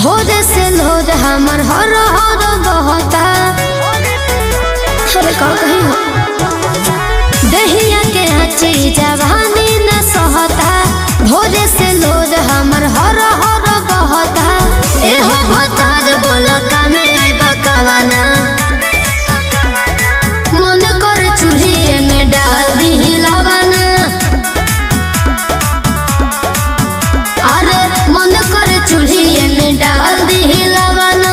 भोर से लोर हमर हर हर बहता। अरे का कही हो दहिया के आची जवानी न सहता। भोर से लोर हमर हर हर बहता। एहो भतार बोल कामे बकवाना मन कर चूल्हे में डाल दी लवाना। अरे मन कर चूल्हे में डाल दी लवाना।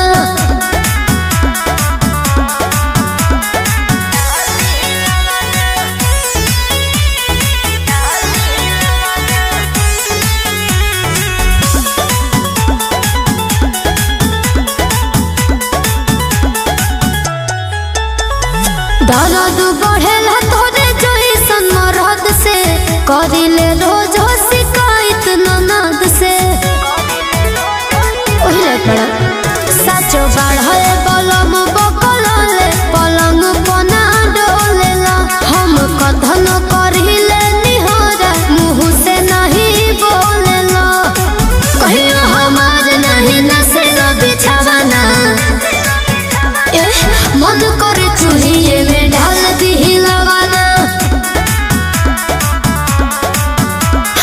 दर्द बढ़ेला तोरे जइसन मरद से। करिले रोज शिकायत ननद से। ओहिले पड़ा सचो बढ़े बलम बकलले पलंग पना डोलेला। हम कथन करिले निहोरा मुँह से नहीं बोलेला। कहियो हमार नहीं नसे बिछावाना। मन करे चूल्हे में डाल दी लवाना।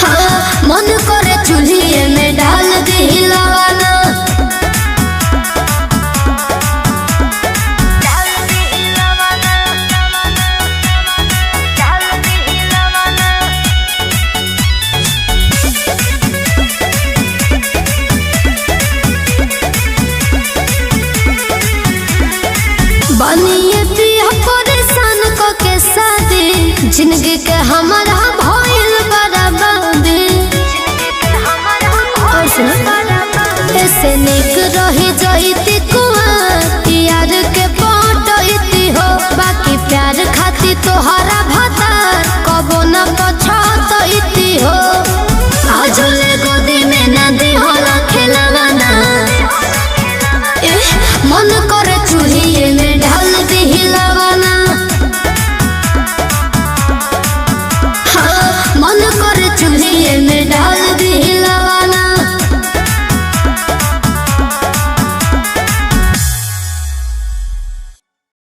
हाँ मन करे चूल्हे में डाल दी लवाना। बनिए पिया परेशान को के शादी। जिंदगी के हमारा भइल बर्बादी। ऐसे निक रही जइती कुआं यार के पटइती हो। बाकी प्यार खाती तोहरा भतार कबो न पछतइती हो। आजुले गोदी में न दी होला खेलवाना। मन करे चूल्हे